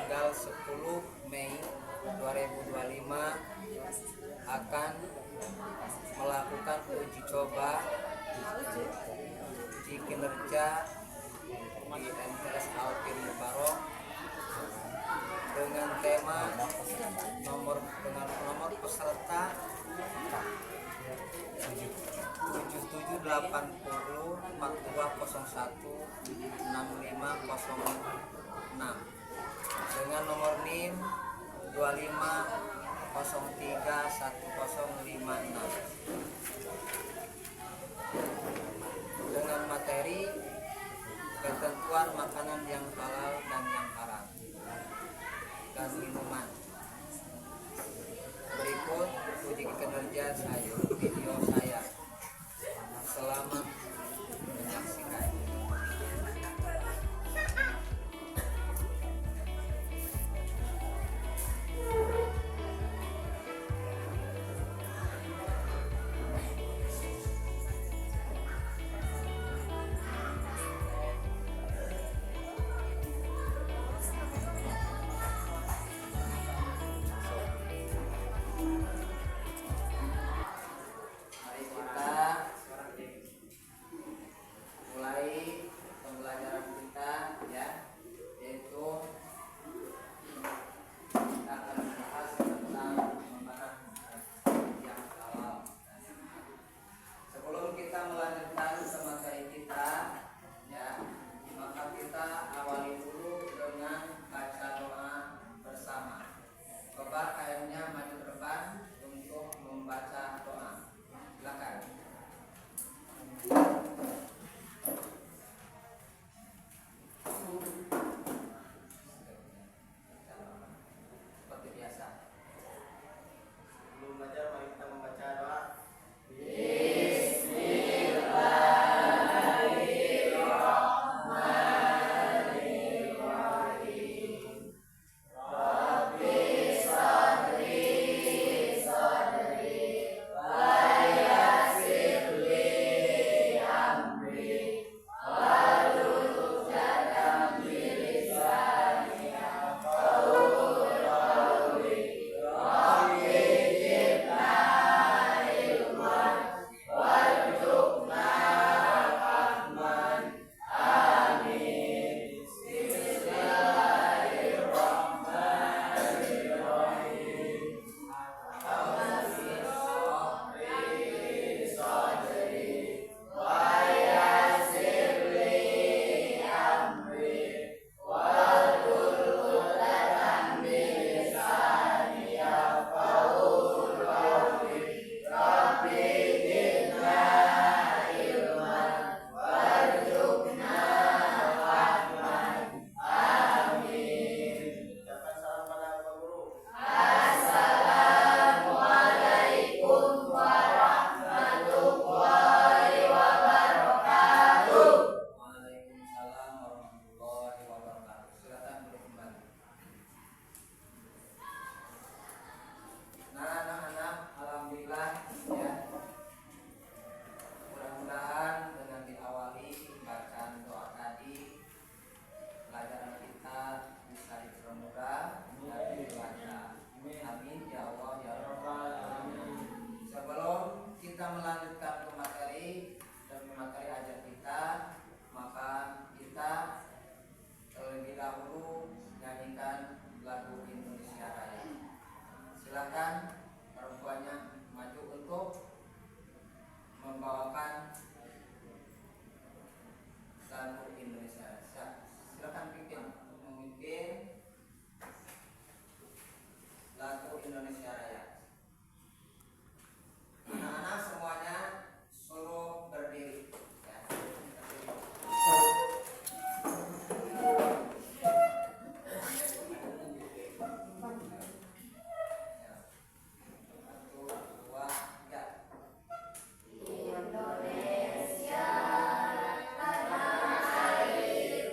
tanggal 10 Mei 2025 akan melakukan uji coba uji kinerja di MTS Alvin Mubarok dengan tema nomor peserta 778042016506 dengan nomor NIM 25031056 dengan materi ketentuan makanan yang halal dan yang haram dan minuman. Berikut uji kinerja video saya. Selamat menyaksikan. Silakan perempuannya maju untuk membawakan lagu Indonesia. Silakan pimpin untuk memimpin lagu Indonesia Raya. Anak-anak semuanya suruh berdiri. Ya. Indonesia tanah air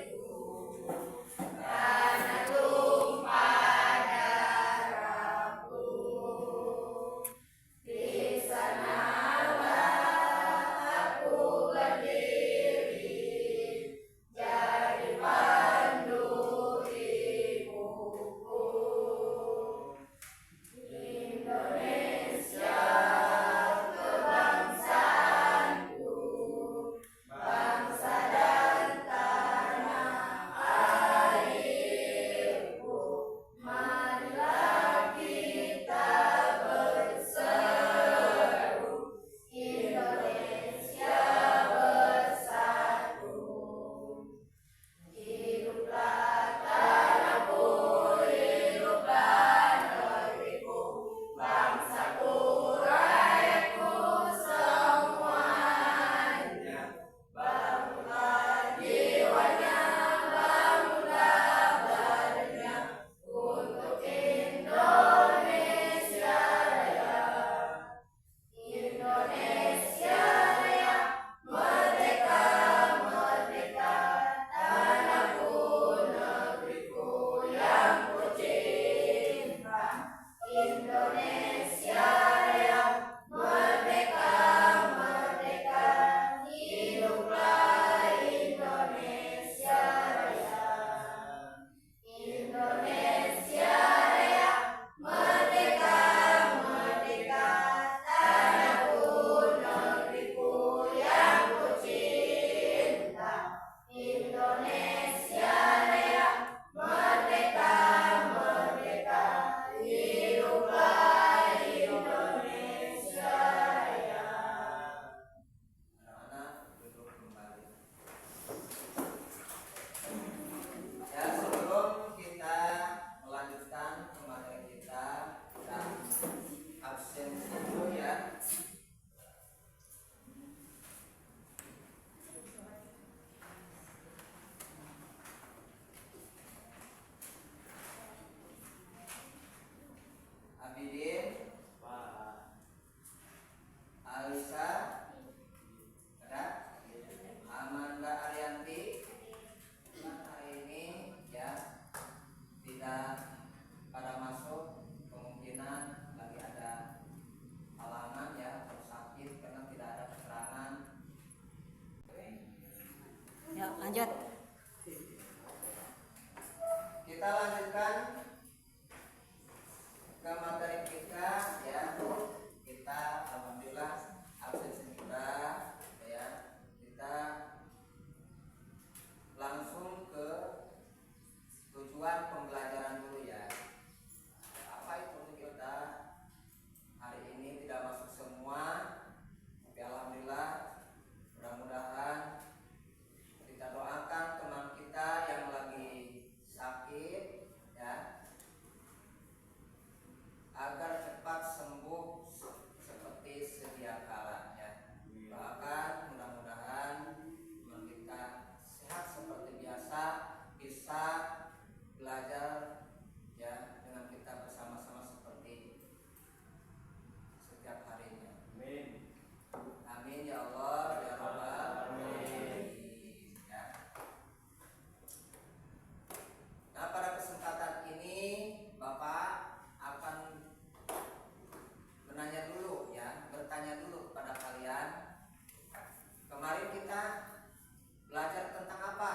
Lanjut. Kita lanjutkan ke materi kita ya. Kita alhamdulillah absensi kita ya. Kita langsung ke tujuan pembelajaran dulu ya. Apa itu kita hari ini tidak masuk semua, tapi alhamdulillah mudah-mudahan kita doakan teman kita yang lagi sakit ya, agar cepat sembuh seperti sedia kala ya. Doakan mudah-mudahan teman kita sehat seperti biasa, bisa belajar ya dengan kita bersama-sama seperti setiap harinya. Amin. Amin ya Allah ya Rabbal alamin. Ya. Nah, pada kesempatan ini Bapak akan bertanya dulu kepada kalian. Kemarin kita belajar tentang apa?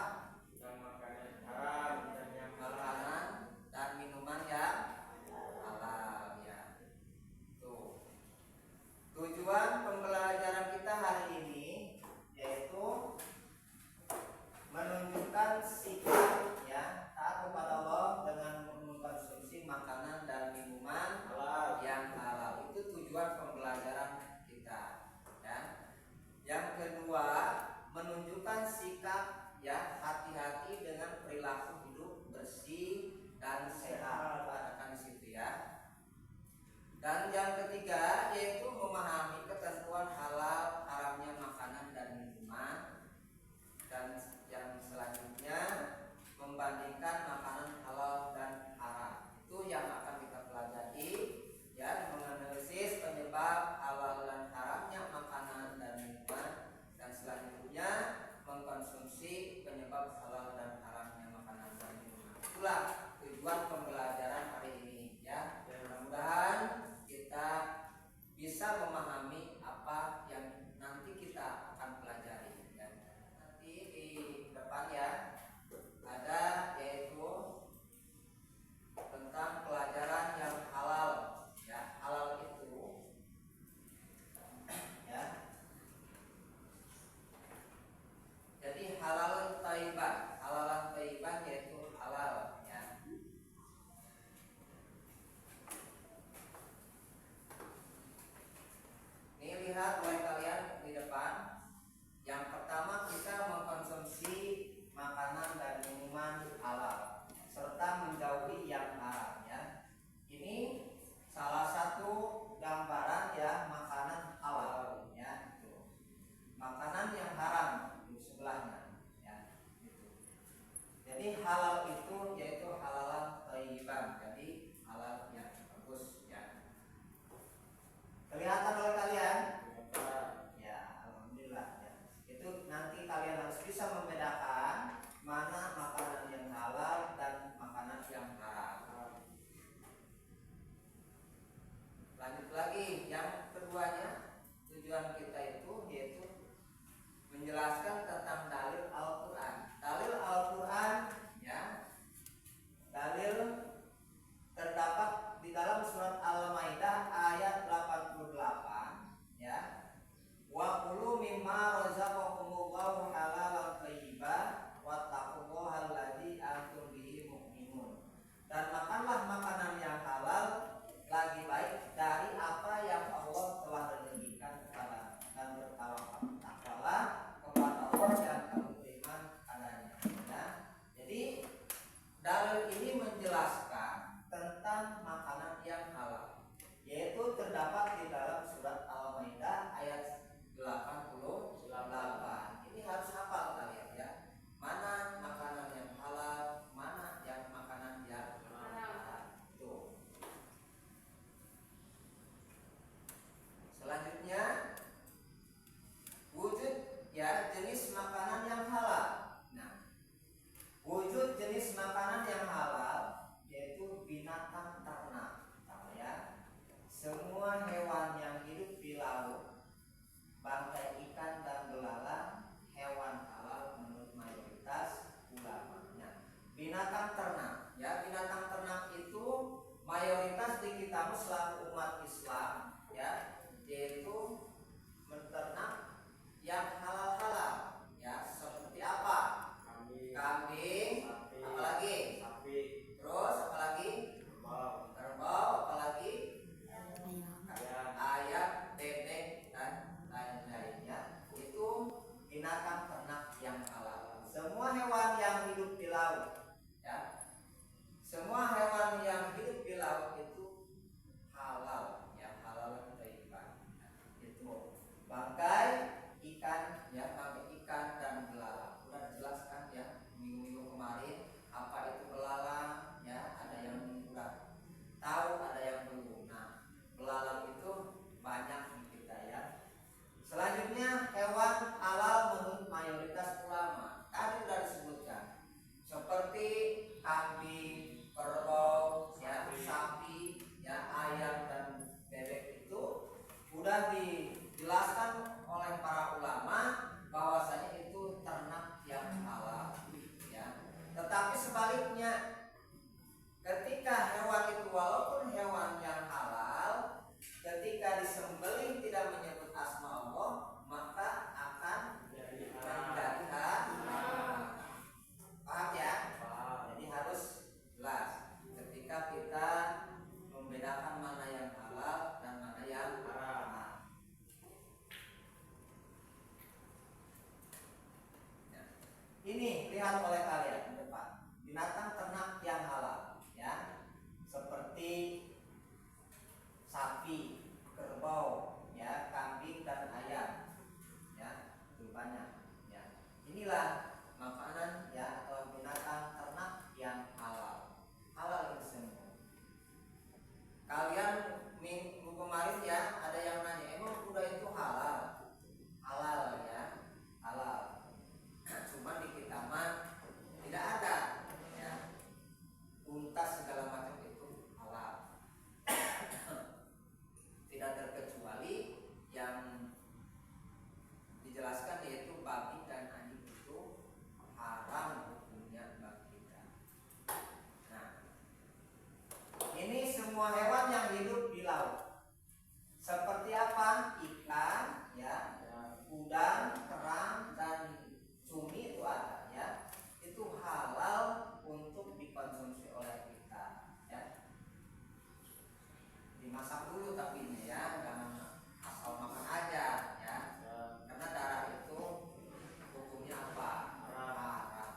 Tentang makanan haram dan yang Makanan dan minuman yang halal ya. Tuh. Tujuan pembelajaran kita hari ini yaitu menunjukkan sikap ya taat kepada Allah dengan mengkonsumsi makanan dan minuman halal. yang halal. Itu tujuan pembelajaran kita ya. Yang kedua, menunjukkan sikap ya hati-hati dengan perilaku hidup bersih dan sehat. Katakan di situ ya. Dan yang ketiga yaitu memahami ketentuan halal haramnya makanan dan minuman. Dan yang selanjutnya membandingkan makanan halal dan haram. Itu yang akan kita pelajari ya, menganalisis penyebab halal dan haramnya makanan dan minuman, dan selanjutnya mengkonsumsi penyebab halal dan haramnya makanan dan minuman. Itulah tujuan pembelajaran hari ini ya. Mudah-mudahan kita bisa memahami apa yang nanti kita akan pelajari ya. Nanti di depan ya ada yaitu tentang pelajaran yang halal ya. Halal itu ya, jadi halalan thayyiban yaitu halal ya. Ini lihat oleh kalian di depan. Yang pertama kita mengkonsumsi makanan dan minuman halal serta menjauhi yang haram ya. Ini salah satu gambaran ya makanan halal ya. Itu. Makanan yang haram di sebelahnya ya. Itu. Jadi halal itu yaitu halalan thayyiban. Jadi halal yang bagus ya. Kelihatan oleh kalian? Ya, alhamdulillah ya. Itu nanti kalian harus bisa membedakan mana makanan yang halal dan makanan yang haram. selaku umat Islam ya, yaitu menternak yang halal-halal ya, seperti apa? Kambing, apalagi? sapi, Terus apalagi? Kerbau, apalagi? Ayam, bebek dan lain-lainnya. Itu binatang ternak yang halal. Semua hewan yang hidup di laut ya, semua hewan yang hidup di laut itu halal, yang halal dari ikan. Itu bangkai ikan ya, bangkai ikan dan belalang. Sudah dijelaskan ya minggu-minggu kemarin apa itu belalang ya, ada yang sudah tahu, ada yang belum. Nah, belalang itu banyak di kita ya. Selanjutnya hewan halal menurut mayoritas ulama. Tadi sudah disebutkan seperti kambing, kerbau, ya, sapi, ya, ayam dan bebek itu sudah dijelaskan oleh para ulama bahwasanya itu ternak yang halal, ya. Tetapi sebaliknya, ketika hewan itu walaupun hewan yang halal, ketika disembelih tidak menyebut asma Allah, maka akan menjadi haram. Paham ya? Jadi harus jelas ketika kita membedakan mana yang halal dan mana yang haram. Ya. Ini lihat oleh kalian di depan, binatang ternak yang halal, ya, seperti sapi, kerbau, ya, kambing dan ayam, ya, itu banyak. Ya. Inilah makanan ya atau binatang ternak yang halal. Halal itu semua. Kalian minggu kemarin ya ada yang nanya, emang kuda itu halal? Halal ya, halal. Cuma di kita mah tidak ada ya, unta segala macam itu halal. Tidak terkecuali yang dijelaskan yaitu babi dan anjing itu haram hukumnya bagi kita. Nah, ini semua hewan yang hidup di laut. Seperti apa? Ikan, ya, udang, kerang dan cumi itu ada, ya. Itu halal untuk dikonsumsi oleh kita, ya. Dimasak dulu tapi ini ya, jangan asal makan aja, ya. Karena darah itu hukumnya apa? Haram.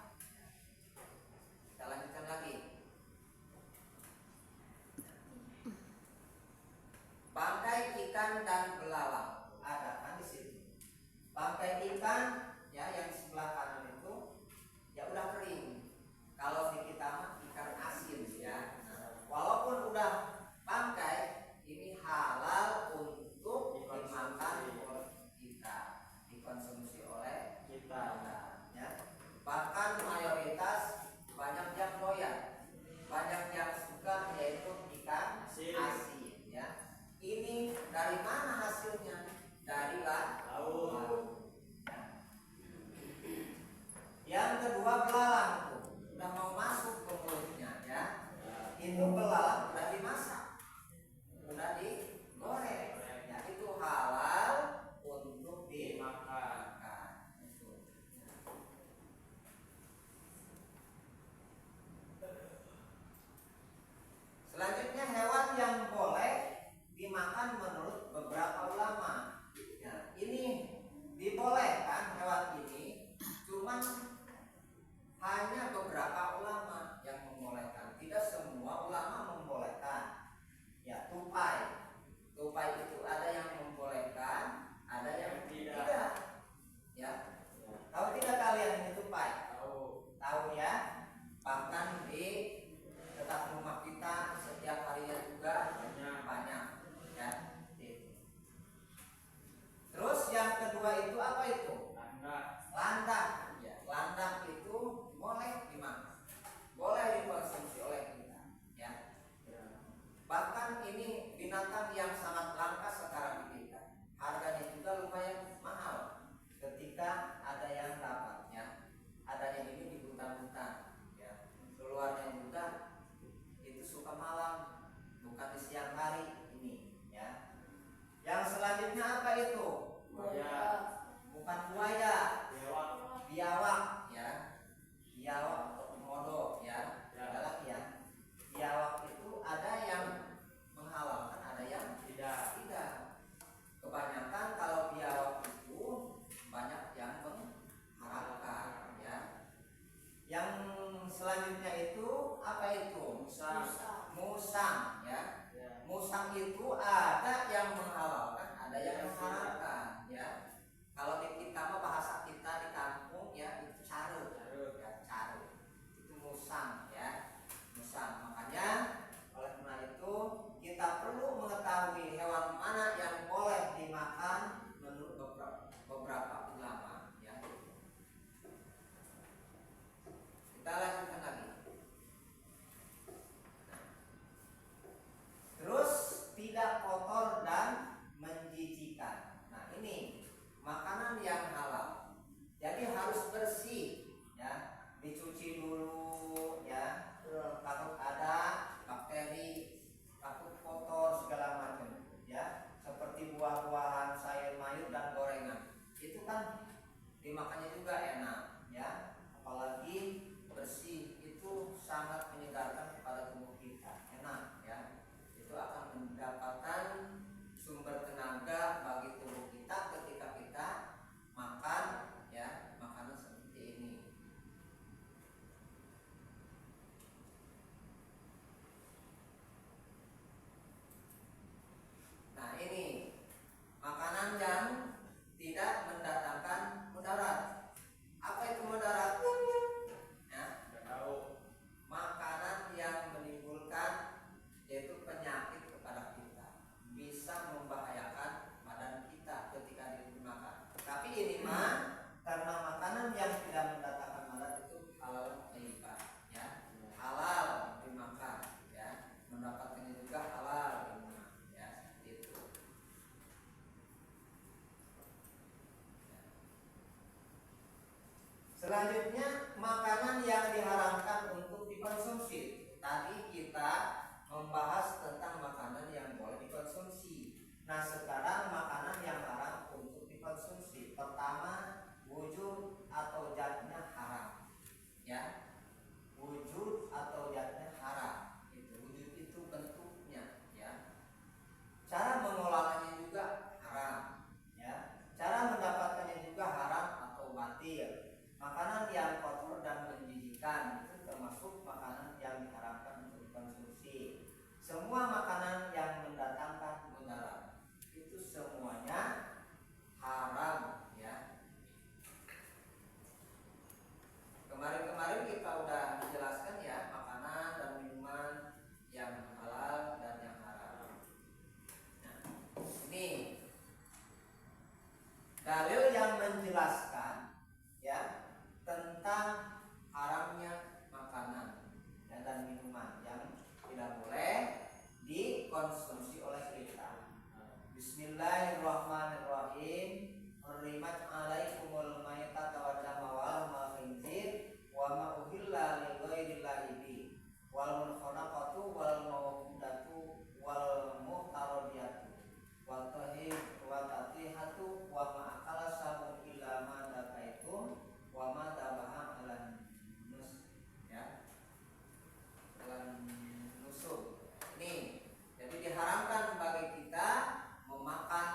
Kita lanjutkan lagi. Bangkai ikan dan belalang ada kan di sini. Bangkai ikan ya yang di sebelah kanan itu ya udah kering. Kalau di kita mah ikan asin ya. Nah, walaupun udah bangkai, ini halal untuk dimakan oleh kita, dikonsumsi oleh kita, ya. Bahkan mayoritas banyak yang doyan, banyak yang suka yaitu ikan asin, ya. Ini dari mana hasilnya? Dari laut. Ya. membahas tentang makanan yang boleh dikonsumsi. Nah, sekarang makanan yang haram untuk dikonsumsi. Pertama, wujud atau zatnya haram. Ya. Wujud atau zatnya haram. Wujud itu bentuknya, ya. Cara mengolahnya juga haram, ya. Cara mendapatkannya juga haram atau batil. Makanan yang kotor dan menjijikan itu termasuk makanan yang diharamkan untuk dikonsumsi. Semua makanan yang mendatangkan mudarat itu semuanya haram, ya. Kemarin-kemarin kita udah dijelaskan ya makanan dan minuman yang halal dan yang haram. Nah, ini dalil yang menjelaskan ya tentang haramnya makanan dan minuman yang tidak boleh dikonsumsi oleh kita. Bismillahirrahmanirrahim. Hurrimat alaikumul maitatu wad damu wa lahmal khinzir wa ma uhilla li ghairillahi bi wal munkhonaqatu wal mawqudatu wal muhtaradiyatu wa tahir wa tatihatu wa ma akala sabun illa ma dakaitum wa ma tabaha alan nus, ya, alan nusuk. Nih, jadi diharamkan bagi kita memakan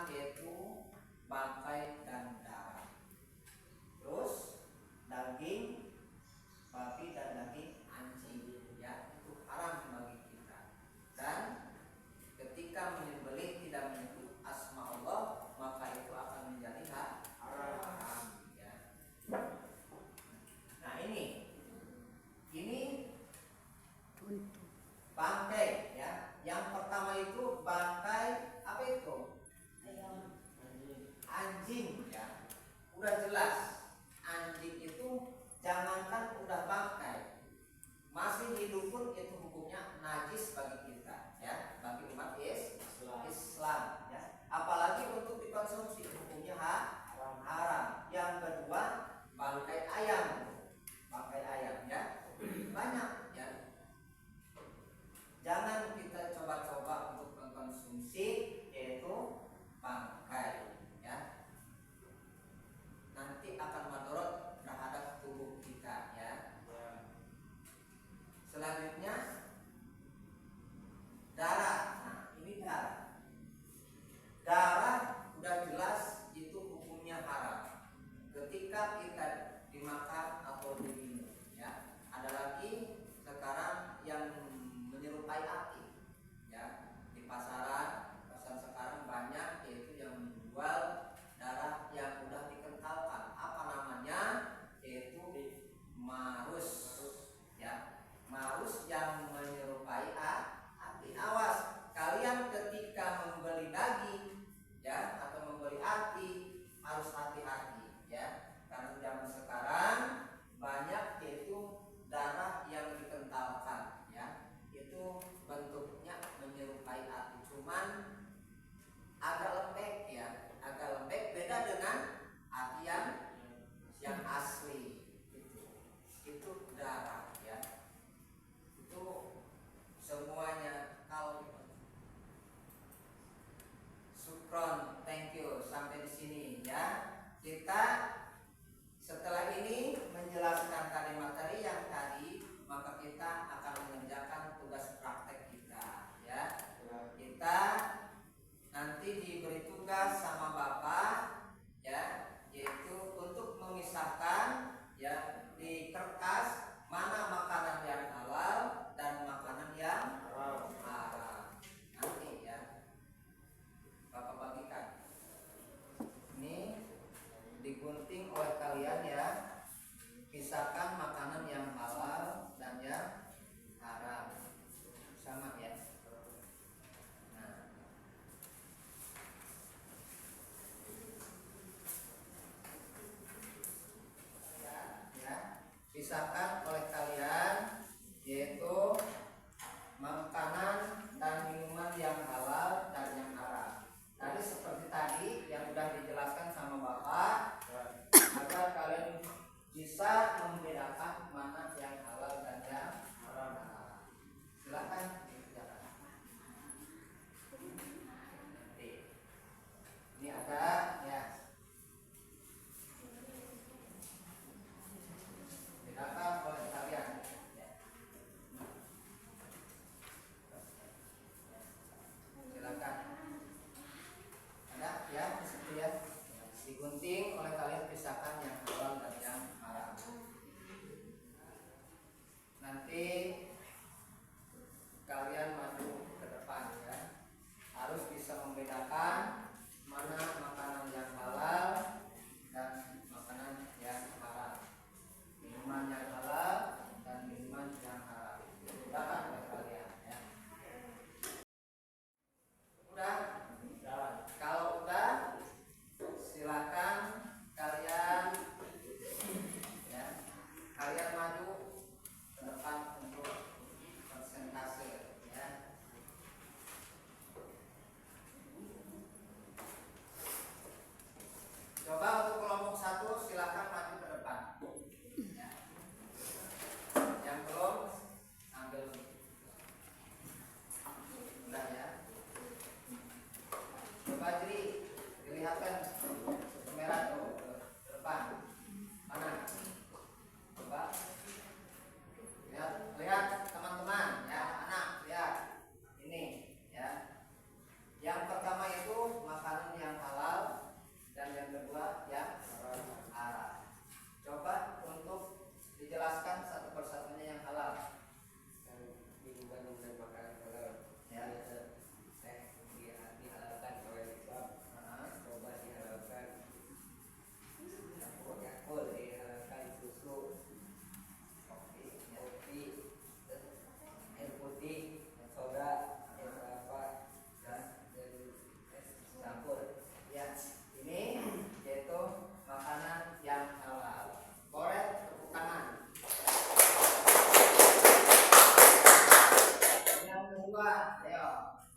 bukan? Ayo,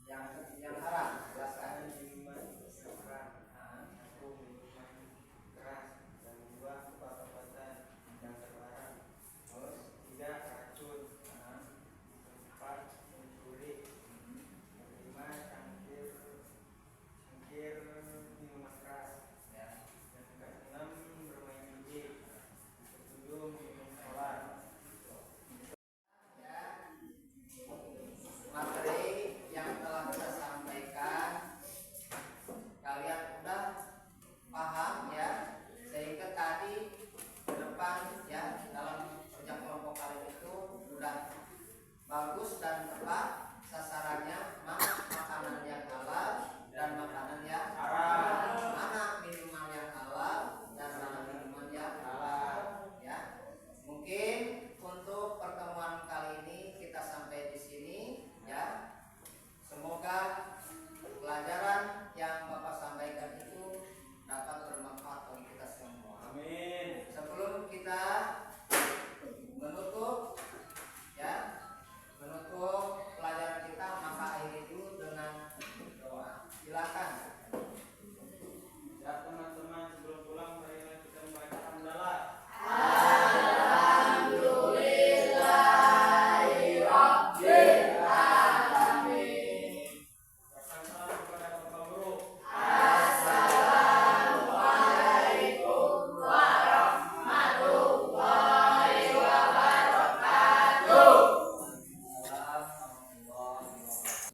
yang haram.